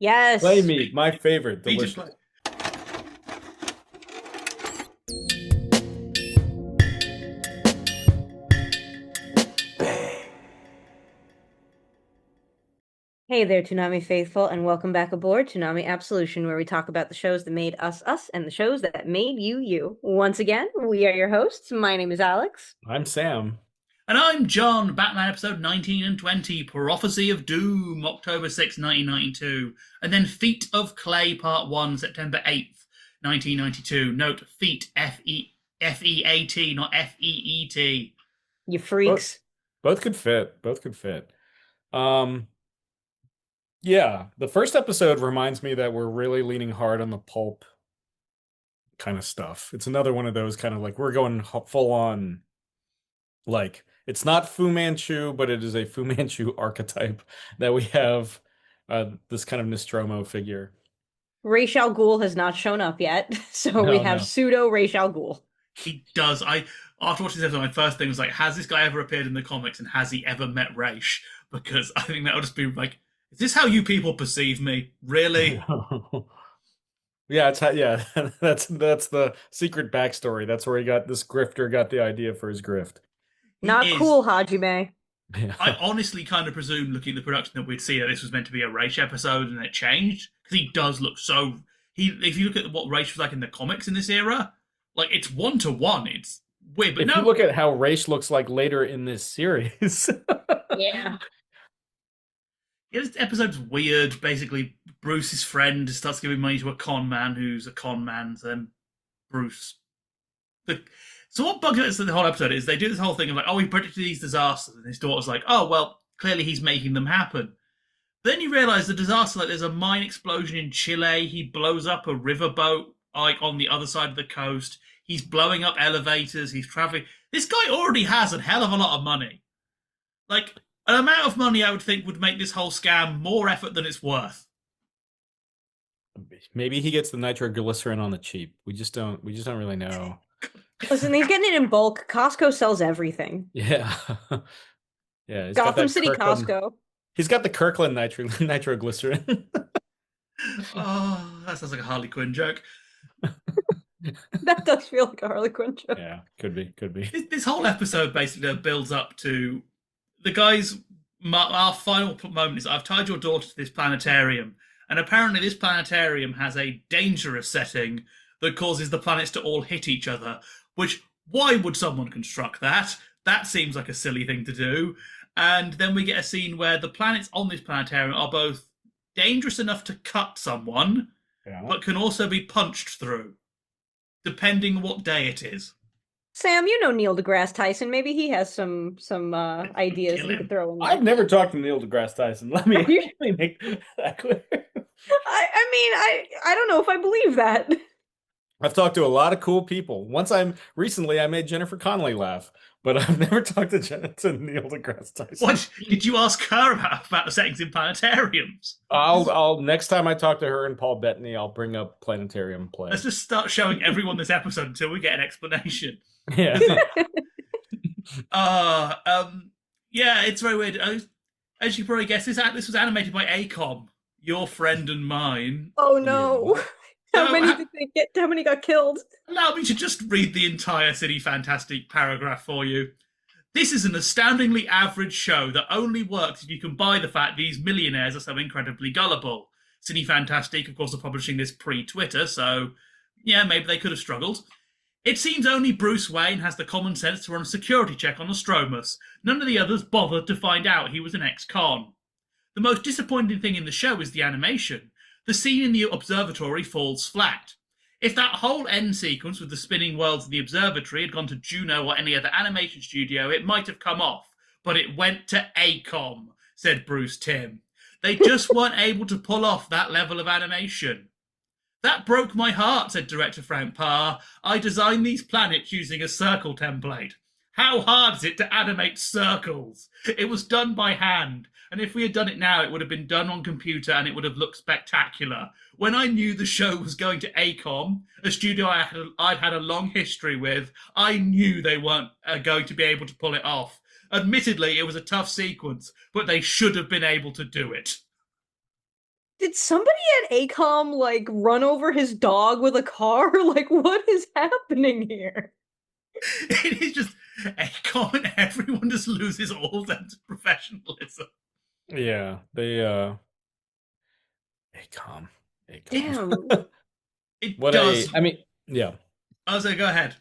Play Yes. meat, my favorite, Me to play. delicious. Hey there, Toonami faithful, and welcome back aboard Toonami Absolution, where we talk about the shows that made us us and the shows that made you you. Once again, we are your hosts. My name is Alex. I'm Sam. And I'm John, Batman episode 19 and 20, Prophecy of Doom, October 6th, 1992. And then Feet of Clay, Part 1, September 8th, 1992. Note, Feet, F-E-A-T, not F-E-E-T. You Both, freaks. both could fit. Both could fit. Um, yeah, the first episode reminds me that we're really leaning hard on the pulp kind of stuff. It's another one of those kind of like we're going full on, like it's not Fu Manchu, but it is a Fu Manchu archetype that we have this kind of Nostromo figure. Ra's al Ghul has not shown up yet, so we No, have no. pseudo Ra's al Ghul. He does. After watching this episode, my first thing was like, has this guy ever appeared in the comics and has he ever met Raish? Because I think that would just be like, is this how you people perceive me? Really? Yeah, yeah, that's the secret backstory. That's where he got this grifter got the idea for his grift. He Not is. cool, Hajime. Yeah. I honestly kind of presumed, looking at the production, that we'd see that this was meant to be a Raish episode, and it changed because he does look so. If you look at what Raish was like in the comics in this era, like it's 1-to-1. It's weird, but If no. you look at how Raish looks like later in this series. Yeah. Yeah, this episode's weird. Basically, Bruce's friend starts giving money to a con man who's a con man. So then Bruce. So what bugs us in the whole episode is they do this whole thing of like, oh, he predicted these disasters, and his daughter's like, oh, well, clearly he's making them happen. Then you realise the disaster, like there's a mine explosion in Chile. He blows up a riverboat like on the other side of the coast. He's blowing up elevators. He's traveling. This guy already has a hell of a lot of money. Like an amount of money I would think would make this whole scam more effort than it's worth. Maybe he gets the nitroglycerin on the cheap. We just don't really know. Listen, he's getting it in bulk. Costco sells everything. Yeah. Yeah, Gotham City Costco. He's got the Kirkland nitroglycerin. Oh, that sounds like a Harley Quinn joke. That does feel like a Harley Quinn joke. Yeah, could be. This whole episode basically builds up to the guys. Our final moment is, I've tied your daughter to this planetarium, and apparently this planetarium has a dangerous setting that causes the planets to all hit each other. Which, why would someone construct that? That seems like a silly thing to do. And then we get a scene where the planets on this planetarium are both dangerous enough to cut someone, Yeah. but can also be punched through, depending what day it is. Sam, you know Neil deGrasse Tyson. Maybe he has some ideas Kill you him. could throw in there. I've never talked to Neil deGrasse Tyson. Let me make that clear. I don't know if I believe that. I've talked to a lot of cool people. Recently I made Jennifer Connelly laugh, but I've never talked to Neil deGrasse Tyson. What did you ask her about the settings in planetariums? I'll next time I talk to her and Paul Bettany, I'll bring up planetarium play. Let's just start showing everyone this episode until we get an explanation. Yeah. Yeah, it's very weird. As you probably guessed, this was animated by AKOM, your friend and mine. Oh no. Yeah. How many did they get? How many got killed? Allow me to just read the entire City Fantastic paragraph for you. This is an astoundingly average show that only works if you can buy the fact these millionaires are so incredibly gullible. City Fantastic, of course, are publishing this pre-Twitter, so yeah, maybe they could have struggled. It seems only Bruce Wayne has the common sense to run a security check on Nostromos. None of the others bothered to find out he was an ex-con. The most disappointing thing in the show is the animation. The scene in the observatory falls flat. If that whole end sequence with the spinning worlds in the observatory had gone to Juno or any other animation studio, it might have come off. But it went to AKOM, said Bruce Timm. They just weren't able to pull off that level of animation. That broke my heart, said director Frank Parr. I designed these planets using a circle template. How hard is it to animate circles? It was done by hand, and if we had done it now, it would have been done on computer and it would have looked spectacular. When I knew the show was going to AKOM, a studio I'd had a long history with, I knew they weren't going to be able to pull it off. Admittedly, it was a tough sequence, but they should have been able to do it. Did somebody at AKOM like run over his dog with a car? Like, what is happening here? It is just AKOM and everyone just loses all sense of professionalism. Yeah, they ACOM. Damn. ACOM. It What a does. I mean, yeah. So go ahead.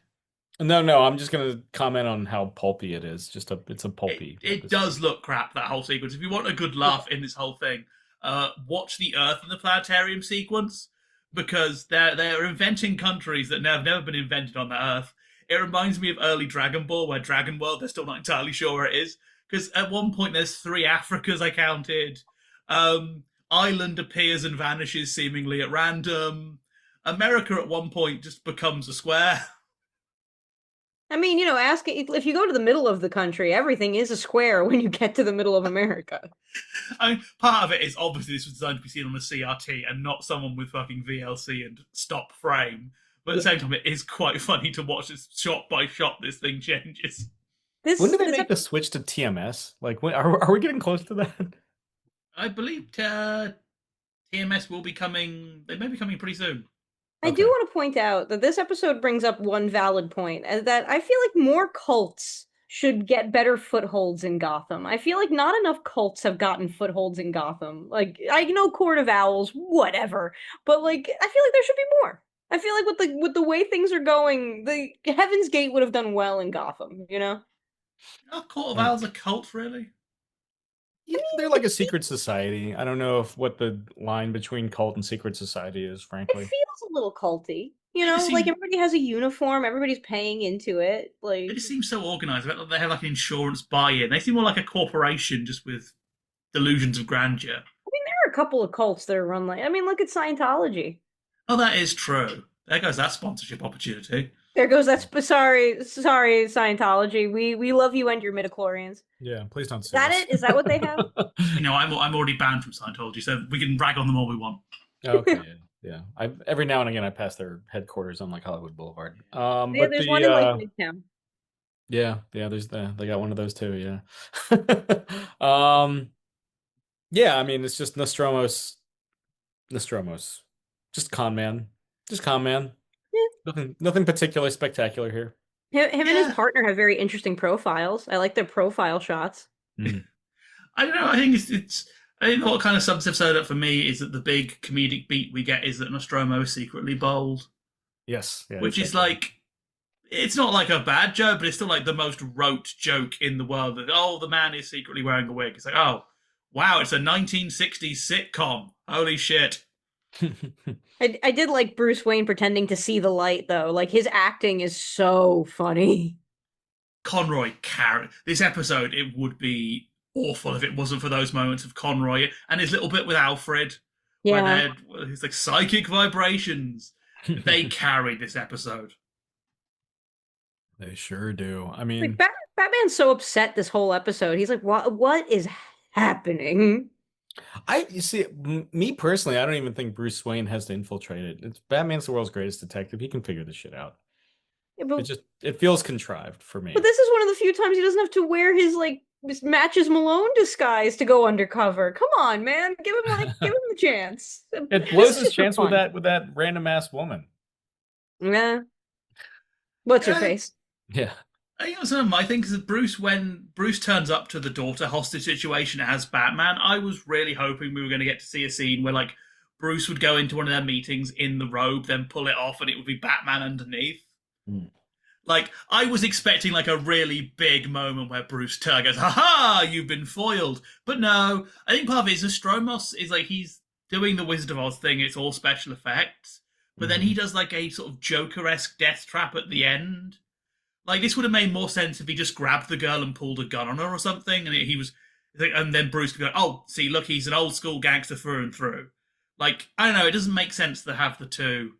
No, I'm just gonna comment on how pulpy it is. It's a It pulpy it episode. does look crap, that whole sequence. If you want a good Yeah. laugh in this whole thing, watch the Earth and the Planetarium sequence, because they're inventing countries that have never been invented on the Earth. It reminds me of early Dragon Ball, where Dragon World, they're still not entirely sure where it is. Because at one point there's 3 Africas I counted. Ireland appears and vanishes seemingly at random. America at one point just becomes a square. I mean, ask if you go to the middle of the country, everything is a square when you get to the middle of America. I mean, part of it is obviously this was designed to be seen on a CRT and not someone with fucking VLC and stop frame. But at the same time, it is quite funny to watch this shot by shot. This thing changes. When do they This make the switch to TMS? Like, when are we getting close to that? I believe TMS will be coming. They may be coming pretty soon. I do want to point out that this episode brings up one valid point, that I feel like more cults should get better footholds in Gotham. I feel like not enough cults have gotten footholds in Gotham. Like, I know Court of Owls, whatever, but like I feel like there should be more. I feel like with the way things are going, the Heaven's Gate would have done well in Gotham, you know? Oh, Court of Owl's a cult, really? Yeah, they're like a secret society. I don't know if what the line between cult and secret society is, It frankly. feels a little culty, They just like seem everybody has a uniform, everybody's paying into it. they Like, just seem so organized. They have like an insurance buy-in. They seem more like a corporation, just with delusions of grandeur. I mean, there are a couple of cults that are run like, I mean, look at Scientology. Oh, that is true. There goes that sponsorship opportunity. There goes that. Sorry, Scientology. We love you and your midichlorians. Yeah, please don't Is sue that us. it? Is that what they have? I'm already banned from Scientology, so we can rag on them all we want. Okay, yeah. Every now and again I pass their headquarters on like Hollywood Boulevard. Yeah, But there's one in like the Midtown. there's they got one of those too, yeah. um yeah, I mean it's just Nostromos. Just con man. Just con man. Nothing particularly spectacular here. Him and his Yeah, partner have very interesting profiles. I like their profile shots. Mm. I don't know. I think it's. I think what kind of sums this episode up for me is that the big comedic beat we get is that Nostromo is secretly bold, Yes, yeah, which it's is like like it's not like a bad joke, but it's still like the most rote joke in the world. That the man is secretly wearing a wig. It's like, oh wow, it's a 1960s sitcom. Holy shit. I did like Bruce Wayne pretending to see the light though. Like his acting is so funny. Conroy carry this episode. It would be awful if it wasn't for those moments of Conroy and his little bit with Alfred, where Yeah. it's like psychic vibrations. They carried this episode. They sure do. I Like mean, Batman's so upset this whole episode. He's like, what is happening? you see, me personally, I don't even think Bruce Wayne has to infiltrate it. It's Batman's the world's greatest detective. He can figure this shit out. Yeah, It feels contrived for me. but this is one of the few times he doesn't have to wear his like matches Malone disguise to go undercover. Come on, man. Give him the chance. It This blows is his just for chance fun. with that random ass woman. Yeah. What's her Uh, face? Yeah. I think that's my thing because when Bruce turns up to the daughter hostage situation as Batman, I was really hoping we were going to get to see a scene where like Bruce would go into one of their meetings in the robe, then pull it off, and it would be Batman underneath. Mm. Like I was expecting like a really big moment where Bruce goes, "Ha ha, you've been foiled." But no, I think part of it is Nostromos is like he's doing the Wizard of Oz thing. It's all special effects, but then he does like a sort of Joker-esque death trap at the end. Like this would have made more sense if he just grabbed the girl and pulled a gun on her or something, and he was, and then Bruce could go, "Oh, see, look, he's an old school gangster through and through." Like I don't know, it doesn't make sense to have the two.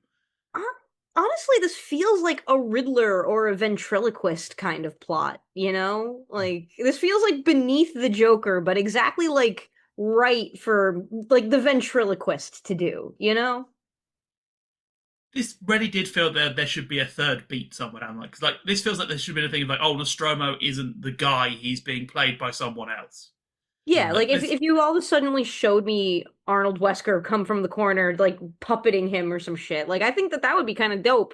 Honestly, this feels like a Riddler or a ventriloquist kind of plot, you know? Like this feels like beneath the Joker, but exactly like right for like the ventriloquist to do, you know? This really did feel that there should be a third beat somewhere. I'm like this feels like there should be a thing of like, oh, Nostromo isn't the guy; he's being played by someone else. Yeah, like This- if you all of a suddenly showed me Arnold Wesker come from the corner, like puppeting him or some shit, like I think that would be kind of dope.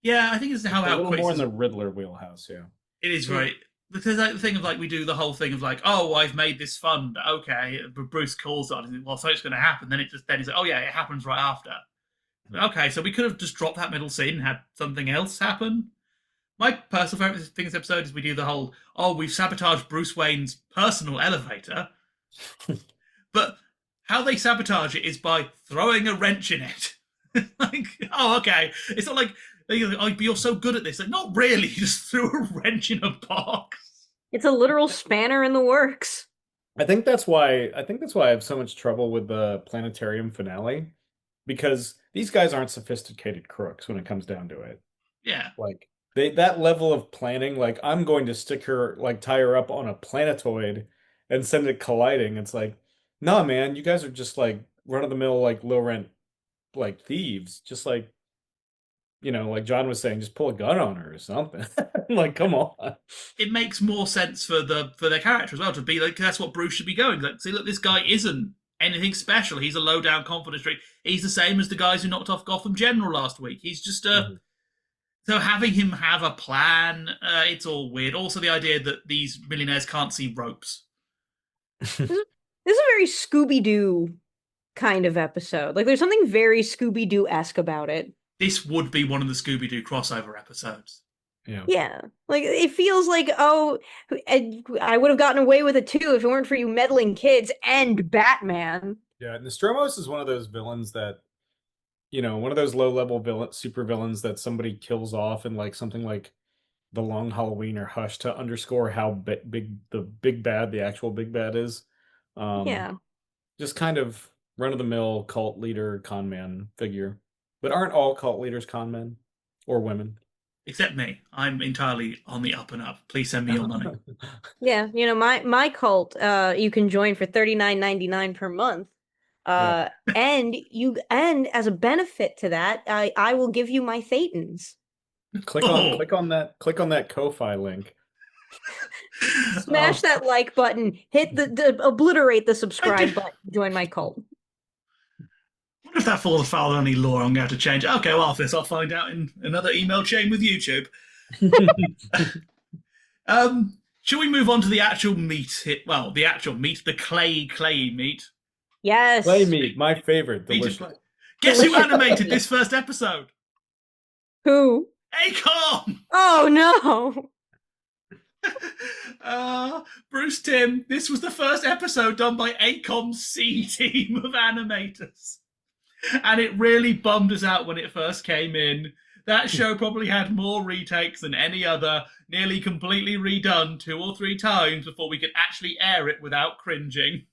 yeah, I think it's how A little outquits more in is. the Riddler wheelhouse, yeah. It is Yeah. right. There's like the thing of like we do the whole thing of like, oh, I've made this fund. Okay, but Bruce calls on it. Well, so it's going to happen. Then he's like, oh yeah, it happens right after. Okay, so we could have just dropped that middle scene and had something else happen. My personal favorite thing this episode is we do the whole, oh, we've sabotaged Bruce Wayne's personal elevator, but how they sabotage it is by throwing a wrench in it. Like, oh, okay. It's not like, oh, you're so good at this. Like, not really. You just threw a wrench in a box. It's a literal spanner in the works. I think that's why I have so much trouble with the planetarium finale, because these guys aren't sophisticated crooks when it comes down to it. Yeah. Like that level of planning, like I'm going to tie her up on a planetoid and send it colliding. It's like, nah, man, you guys are just like run of the mill, like low rent, like thieves. Just like, like John was saying, just pull a gun on her or something. Like, come on. It makes more sense for their character as well to be like, that's what Bruce should be going. Like, see, look, this guy isn't anything special. He's a low down confidence streak. He's the same as the guys who knocked off Gotham General last week. He's just So having him have a plan, it's all weird. Also, the idea that these millionaires can't see ropes. This is a very Scooby Doo kind of episode. Like, there's something very Scooby Doo esque about it. This would be one of the Scooby Doo crossover episodes. Yeah. Yeah, like it feels like, oh, I would have gotten away with it too if it weren't for you meddling kids and Batman. Yeah, Nostromos is one of those villains that, one of those low-level super villains that somebody kills off in like something like The Long Halloween or Hush to underscore how big the actual big bad is. Yeah. Just kind of run-of-the-mill cult leader, con man figure. But aren't all cult leaders con men or women? Except me. I'm entirely on the up and up. Please send me your money. Yeah, my cult, you can join for $39.99 per month. Yeah. And as a benefit to that, I will give you my Thetans. Click on that Ko-Fi link. Smash that like button, hit the obliterate the subscribe button, join my cult. What if that falls foul of any law I'm going to have to change? Okay, well, after this, I'll find out in another email chain with YouTube. Shall we move on to the actual meat? Well, the actual meat, the clayey meat. Yes. Clay meat, my favorite. Delicious. Guess who animated this first episode? Who? AKOM! Oh no! Bruce Timm, this was the first episode done by AKOM's C team of animators. And it really bummed us out when it first came in. That show probably had more retakes than any other, nearly completely redone 2 or 3 times before we could actually air it without cringing.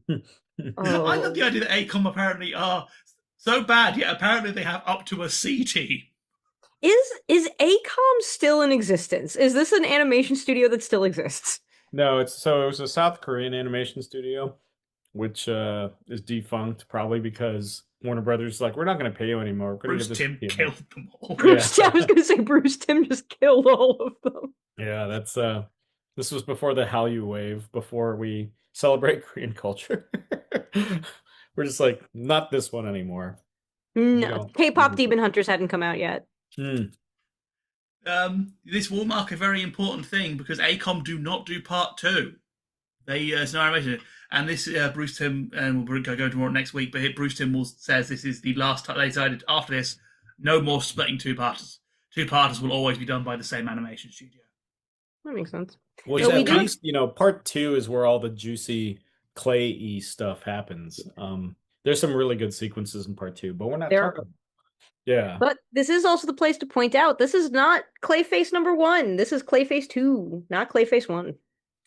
Oh. I love the idea that AKOM apparently are so bad, yet apparently they have up to a C team. Is AKOM still in existence? Is this an animation studio that still exists? No, it was a South Korean animation studio, which is defunct probably because Warner Brothers is like, we're not going to pay you anymore. Bruce Timm killed them all. I was going to say Bruce Timm just killed all of them. Yeah, that's this was before the Hallyu wave, before we celebrate Korean culture. We're just like, not this one anymore. No, K-pop Demon Hunters hadn't come out yet. This will mark a very important thing because AKOM do not do part 2. It's no animation. And this Bruce Timm, and we'll go into more next week, but Bruce Timm says this is the last time. They decided after this, no more splitting 2-parters. 2-parters will always be done by the same animation studio. That makes sense. Well, at least, part 2 is where all the juicy clay-y stuff happens. There's some really good sequences in part 2, but we're not talking. Yeah. But this is also the place to point out, this is not Clayface number 1. This is Clayface 2, not Clayface 1.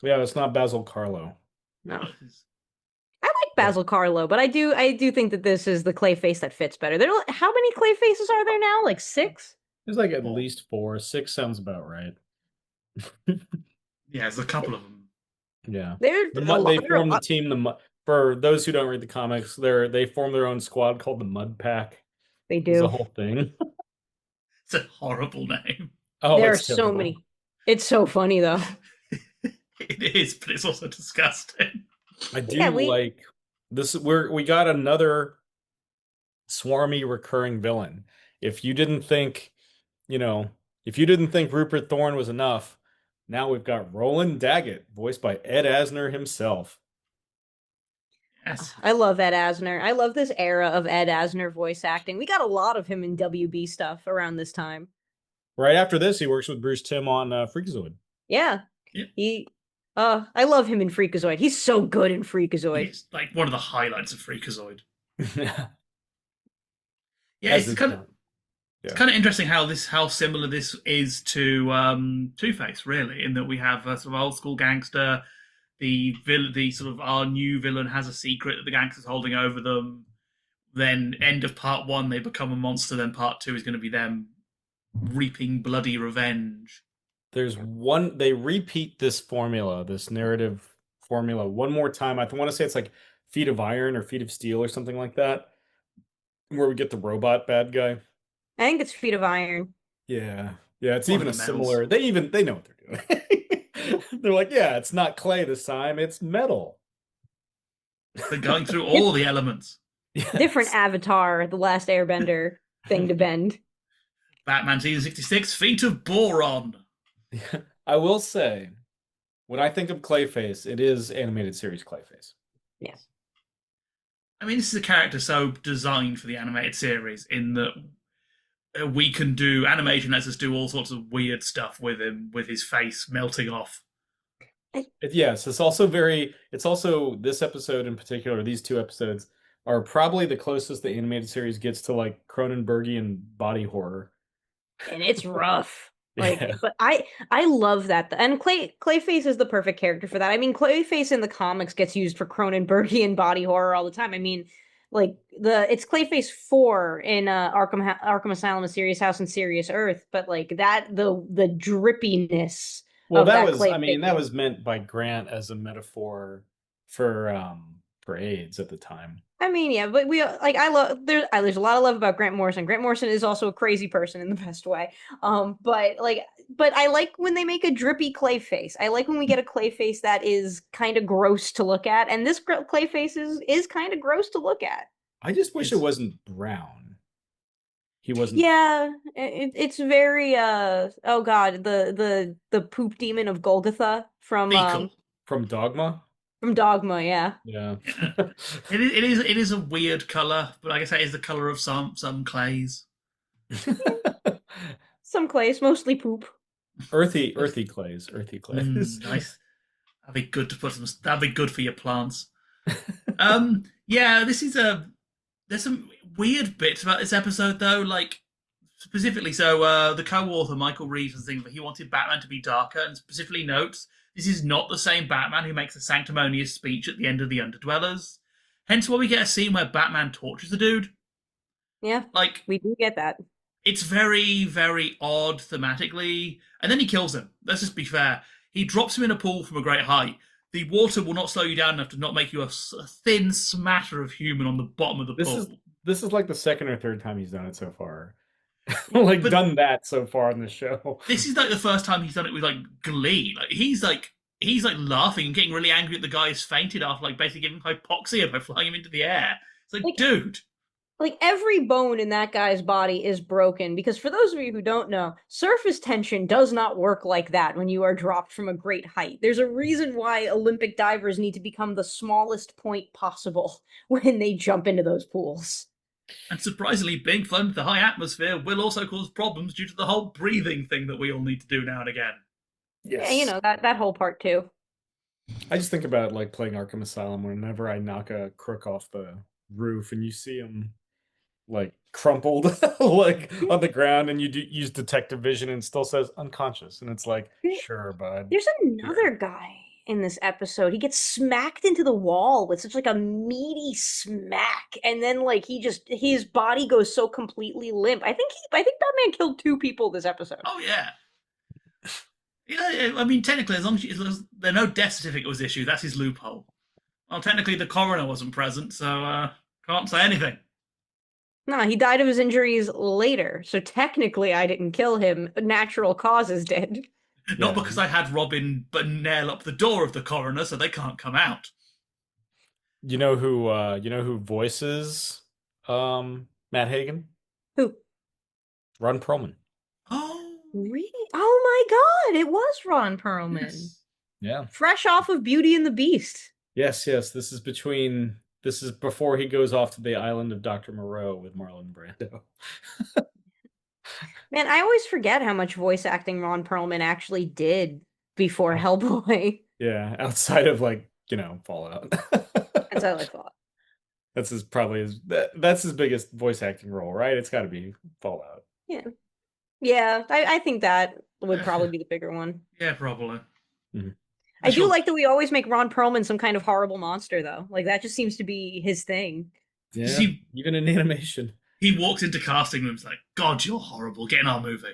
Yeah, it's not Basil Carlo. No. I like Basil Carlo, but I do think that this is the Clayface that fits better. How many Clayfaces are there now? Like 6? There's like at least 4. 6 sounds about right. Yeah, there's a couple of them. Yeah. They form the team. For those who don't read the comics, they form their own squad called the Mud Pack. They do. It's a whole thing. It's a horrible name. Oh, there are so many. It's so funny though. It is, but it's also disgusting. I do Yeah, like this. We got another swarmy recurring villain. If you didn't think, you know, if you didn't think Rupert Thorne was enough, now we've got Roland Daggett, voiced by Ed Asner himself. Yes. I love Ed Asner. I love this era of Ed Asner voice acting. We got a lot of him in WB stuff around this time. Right after this, he works with Bruce Timm on Freakazoid. Yeah. Yeah. I love him in Freakazoid. He's so good in Freakazoid. It's like one of the highlights of Freakazoid. Yeah, As it's is kind of John. it's Yeah. kind of interesting how similar this is to Two-Face, really, in that we have a sort of old school gangster. The sort of our new villain has a secret that the gangster's holding over them. Then end of part one, they become a monster. Then part two is going to be them reaping bloody revenge. There's one, they repeat this formula, this narrative formula one more time. I want to say it's like Feet of Iron or Feet of Steel or something like that, where we get the robot bad guy. I think it's Feet of Iron. Yeah. Yeah, it's One even of a the similar, they know what they're doing. They're like, yeah, it's not clay this time, it's metal. They're going through all the elements. Different Yes. Avatar, the last Airbender thing to bend. Batman season 66, Feet of Boron. I will say, when I think of Clayface, it is animated series Clayface. Yes. I mean, this is a character so designed for the animated series in that we can do animation lets us do all sorts of weird stuff with him, with his face melting off. Yes, it's also this episode in particular, these two episodes are probably the closest the animated series gets to like Cronenbergian body horror. And it's rough. Like, Yeah. but I love that. And Clayface is the perfect character for that. I mean, Clayface in the comics gets used for Cronenbergian body horror all the time. I mean, like it's Clayface 4 in Arkham Asylum, A Serious House, and Serious Earth, but like that the drippiness Well, of that that was, I mean, that Clayface. was meant by Grant as a metaphor for AIDS at the time. I mean, yeah, but we like I love there's a lot of love about Grant Morrison. Grant Morrison is also a crazy person in the best way. But I like when they make a drippy Clayface. I like when we get a Clayface that is kind of gross to look at, and this Clayface is kind of gross to look at. I just wish it It's wasn't brown. He wasn't Yeah, it's very oh god, the poop demon of Golgotha fecal. from Dogma. from Dogma, yeah. Yeah. Yeah. It is a weird color, but like I say, it's the color of some clays. Some clays, mostly poop. Earthy clays, earthy clays. Nice. That'd be good to put some. That'd be good for your plants. Yeah, there's some weird bits about this episode though, like specifically. So the co-author Michael Reeves was thinking that he wanted Batman to be darker, and specifically notes this is not the same Batman who makes a sanctimonious speech at the end of the Underdwellers. Hence why we get a scene where Batman tortures the dude. Yeah, Like we do get that. it's very, very odd thematically. And then he kills him. Let's just be fair. He drops him in a pool from a great height. The water will not slow you down enough to not make you a thin smatter of human on the bottom of the pool. This is like the second or third time he's done it so far. Like But done that so far in the show. this is like the first time he's done it with like glee. He's like laughing and getting really angry at the guy who's fainted after like basically giving him hypoxia by flying him into the air. It's like, Like, dude. like every bone in that guy's body is broken because for those of you who don't know, surface tension does not work like that when you are dropped from a great height. There's a reason why Olympic divers need to become the smallest point possible when they jump into those pools. And surprisingly, being flown to the high atmosphere will also cause problems due to the whole breathing thing that we all need to do now and again. Yes. Yeah, you know, that whole part too. I just think about like playing Arkham Asylum whenever I knock a crook off the roof and you see him like crumpled like on the ground and you use detective vision and still says unconscious and it's like sure bud. There's another guy in this episode. He gets smacked into the wall with such like a meaty smack, and then like his body goes so completely limp. I think Batman killed 2 people this episode. Oh yeah. Yeah, I mean, technically, as long as there no death certificate was issued, that's his loophole. Well, technically, the coroner wasn't present, so can't say anything. No, he died of his injuries later, so technically I didn't kill him. Natural causes did. Not Yeah. because I had Robin but nail up the door of the coroner so they can't come out. You know who voices Matt Hagen? Who? Ron Perlman. Oh, Really? Oh my God! It was Ron Perlman, yes. Yeah. fresh off of Beauty and the Beast. Yes, yes. This is before he goes off to the island of Dr. Moreau with Marlon Brando. Man, I always forget how much voice acting Ron Perlman actually did before Hellboy. Yeah, outside of like, Fallout. That's all I thought. That's his biggest voice acting role, right? It's got to be Fallout. Yeah. Yeah, I think that would probably be the bigger one. Yeah, probably. Mhm. I do Sure. like that we always make Ron Perlman some kind of horrible monster, though. Like, that just seems to be his thing. Yeah, See- even in animation. He walks into casting rooms like, God, you're horrible. Get in our movie.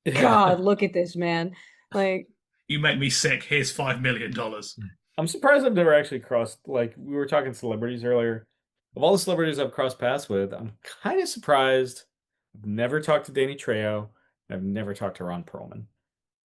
Yeah. God, look at this, man. Like, You make me sick. Here's $5 million. I'm surprised I've never actually crossed, like, we were talking celebrities earlier. Of all the celebrities I've crossed paths with, I'm kind of surprised I've never talked to Danny Trejo. I've never talked to Ron Perlman.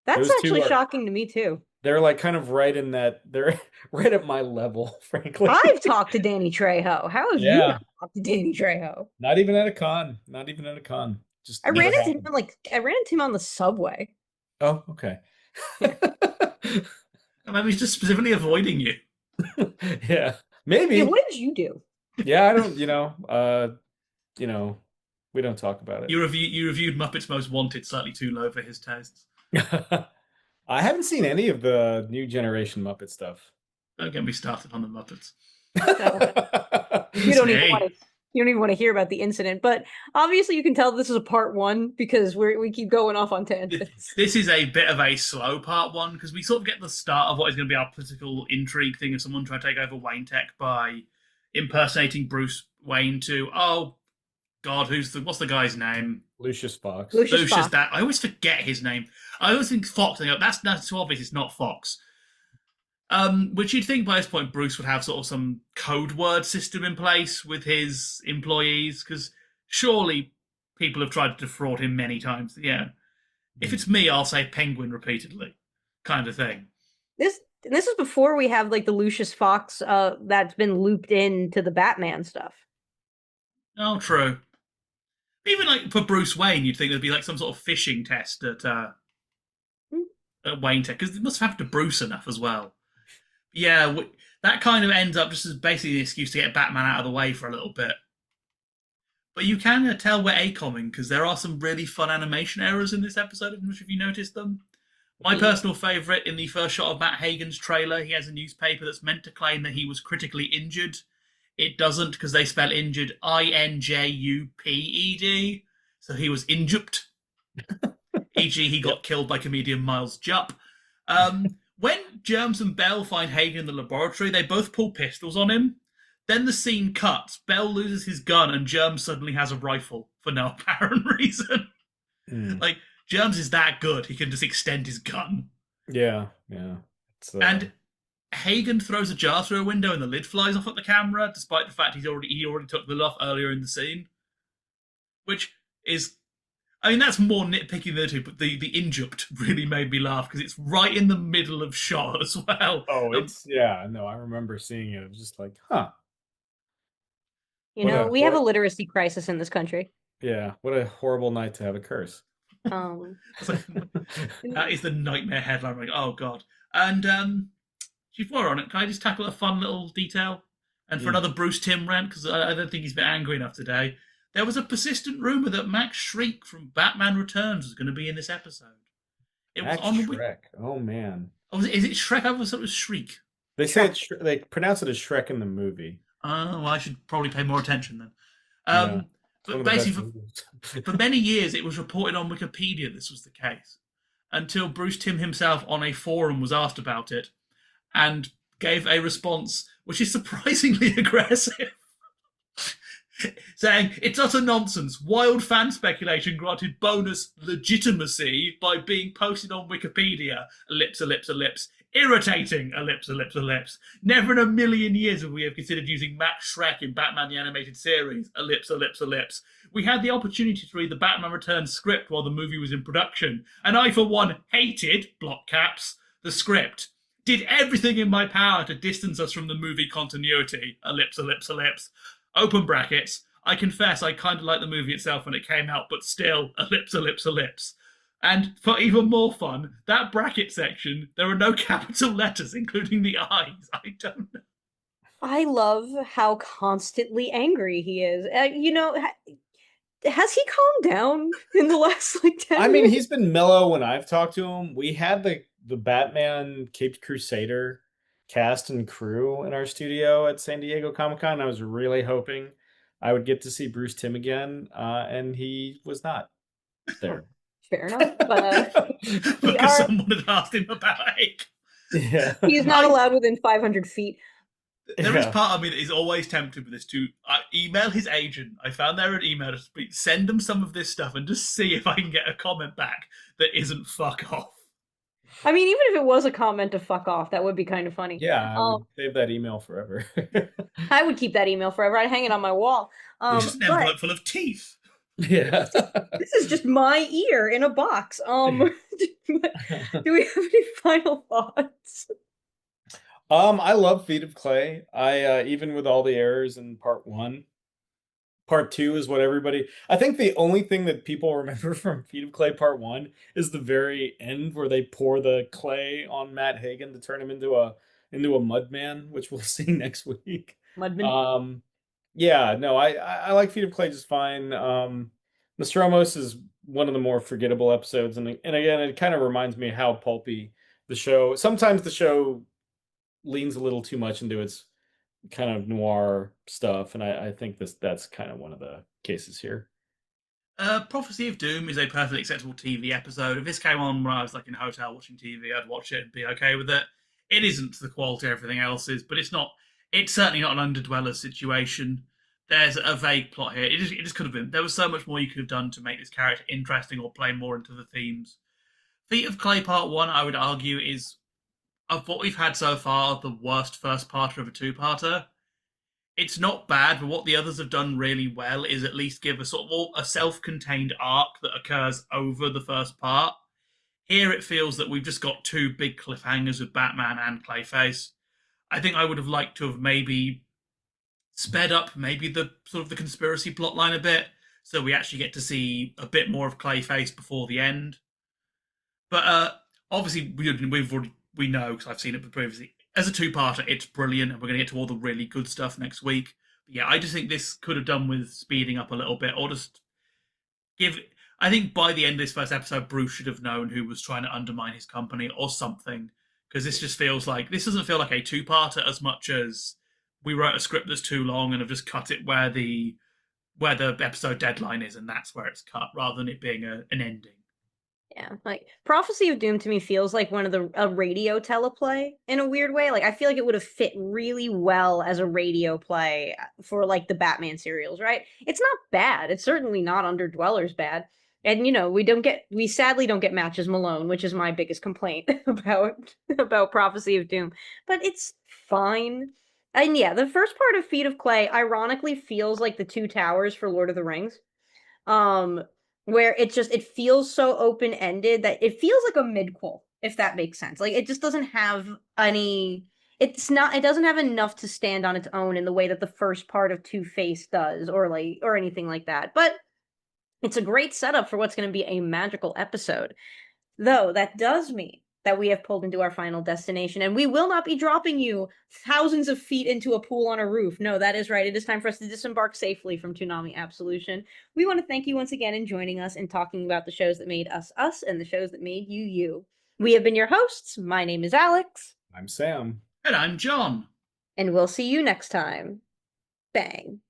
that's Those two actually are- shocking to me, too. They're like kind of right in that, they're right at my level, frankly. I've talked to Danny Trejo. How have you Yeah. not talked to Danny Trejo? Not even at a con. Not even at a con. Just I never ran into him happened. I ran into him on the subway. Oh, okay. Maybe he's just specifically avoiding you. Yeah. Maybe. Yeah, what did you do? Yeah, I don't, we don't talk about it. You reviewed Muppets Most Wanted slightly too low for his tastes. I haven't seen any of the new generation Muppet stuff. Don't get me started on the Muppets. You don't even Hey. want to. You don't even want to hear about the incident, but obviously you can tell this is a part one because we keep going off on tangents. This is a bit of a slow part one because we sort of get the start of what is going to be our political intrigue thing of someone trying to take over Wayne Tech by impersonating Bruce Wayne to, oh God, what's the guy's name? Lucius Fox. Lucius Fox. That. I always forget his name. I always think Fox. And I go, that's too obvious. It's not Fox. Which you'd think by this point Bruce would have sort of some code word system in place with his employees, because surely people have tried to defraud him many times. Yeah. If it's me, I'll say penguin repeatedly, kind of thing. This is before we have like the Lucius Fox that's been looped into the Batman stuff. Oh, true. Even like for Bruce Wayne, you'd think there'd be like some sort of phishing test at Wayne Tech, because it must have to Bruce enough as well. Yeah, that kind of ends up just as basically an excuse to get Batman out of the way for a little bit. But you can tell we're AKOMing because there are some really fun animation errors in this episode. I'm not sure if you noticed them. My personal favourite, in the first shot of Matt Hagen's trailer, he has a newspaper that's meant to claim that he was critically injured. It doesn't, because they spell injured INJUPED. So he was injured. E.g., he got killed by comedian Miles Jupp. When Germs and Bell find Hagen in the laboratory, they both pull pistols on him. Then the scene cuts. Bell loses his gun, and Germs suddenly has a rifle for no apparent reason. Like, Germs is that good, he can just extend his gun. Yeah. And Hagen throws a jar through a window and the lid flies off at the camera, despite the fact he already took the lid off earlier in the scene. Which is, I mean, that's more nitpicking than the two, but the injured really made me laugh because it's right in the middle of shot as well. Oh, I remember seeing it. It was just like, huh. You know, we have a literacy crisis in this country. Yeah, what a horrible night to have a curse. That is the nightmare headline. Like, oh God. And before we're on it, can I just tackle a fun little detail? And for another Bruce Timm rant, because I don't think he's been angry enough today. There was a persistent rumor that Max Shriek from Batman Returns was going to be in this episode. It Max was on Shrek. Oh man. Oh, is it Shrek? I thought it was Shriek. They say they pronounce it as Shrek in the movie. Oh, well, I should probably pay more attention then. But basically, for many years, it was reported on Wikipedia this was the case, until Bruce Timm himself on a forum was asked about it, and gave a response which is surprisingly aggressive. Saying, it's utter nonsense. Wild fan speculation granted bonus legitimacy by being posted on Wikipedia. Ellipse, ellipse, ellipse. Irritating, ellipse, ellipse, ellipse. Never in a million years would we have considered using Max Schreck in Batman the Animated Series, ellipse, ellipse, ellipse. We had the opportunity to read the Batman Returns script while the movie was in production, and I, for one, hated, block caps, the script. Did everything in my power to distance us from the movie continuity, ellipse, ellipse, ellipse. Open brackets. I confess I kind of liked the movie itself when it came out, but still, ellipse, ellipse, ellipse. And for even more fun, that bracket section, there are no capital letters, including the I's. I don't know. I love how constantly angry he is. Has he calmed down in the last like 10 I mean, years? he's been mellow when I've talked to him. We had the Batman Caped Crusader cast and crew in our studio at San Diego Comic-Con. I was really hoping I would get to see Bruce Timm again, and he was not there. Fair enough, but Because someone had asked him about it. Yeah. He's not allowed within 500 feet. There is part of me that is always tempted with this to email his agent. I found there an email to send them some of this stuff and just see if I can get a comment back that isn't fuck off. I mean, even if it was a comment to fuck off, that would be kind of funny. Yeah, I would save that email forever. I would keep that email forever. I'd hang it on my wall. It's just an envelope full of teeth. Yeah. This is just my ear in a box. Do we have any final thoughts? I love Feet of Clay. I even with all the errors in part 1. Part 2 is what everybody. I think the only thing that people remember from Feet of Clay Part 1 is the very end where they pour the clay on Matt Hagen to turn him into a Mudman, which we'll see next week. Mudman. Yeah, no, I like Feet of Clay just fine. Nostromos is one of the more forgettable episodes, and again, it kind of reminds me how pulpy the show. Sometimes the show leans a little too much into its kind of noir stuff, and I think that's kind of one of the cases here. Prophecy of Doom is a perfectly acceptable TV episode. If this came on when I was like in a hotel watching TV, I'd watch it and be okay with it. It isn't to the quality everything else is, but it's not. It's certainly not an underdweller situation. There's a vague plot here. It just could have been. There was so much more you could have done to make this character interesting or play more into the themes. Feet of Clay Part 1, I would argue, is, of what we've had so far, the worst first parter of a two-parter. It's not bad, but what the others have done really well is at least give a sort of a self-contained arc that occurs over the first part. Here it feels that we've just got two big cliffhangers with Batman and Clayface. I think I would have liked to have maybe sped up maybe the sort of the conspiracy plotline a bit, so we actually get to see a bit more of Clayface before the end. But obviously we know, because I've seen it previously, as a two-parter, it's brilliant, and we're going to get to all the really good stuff next week. But yeah, I just think this could have done with speeding up a little bit, or just give. I think by the end of this first episode, Bruce should have known who was trying to undermine his company or something, because this just feels like this doesn't feel like a two-parter as much as we wrote a script that's too long and have just cut it where the episode deadline is, and that's where it's cut, rather than it being an ending. Yeah, like Prophecy of Doom to me feels like one of a radio teleplay in a weird way. Like I feel like it would have fit really well as a radio play for like the Batman serials, right? It's not bad. It's certainly not Underdwellers bad. And we sadly don't get Matches Malone, which is my biggest complaint about Prophecy of Doom. But it's fine. And yeah, the first part of Feet of Clay ironically feels like the Two Towers for Lord of the Rings. Where it feels so open-ended that it feels like a midquel, if that makes sense. Like it just doesn't have it doesn't have enough to stand on its own in the way that the first part of Two-Face does, or anything like that. But it's a great setup for what's going to be a magical episode. Though that does mean that we have pulled into our final destination, and we will not be dropping you thousands of feet into a pool on a roof. No, that is right. It is time for us to disembark safely from Toonami Absolution. We want to thank you once again in joining us and talking about the shows that made us us and the shows that made you you. We have been your hosts. My name is Alyx. I'm Sam. And I'm John. And we'll see you next time. Bang.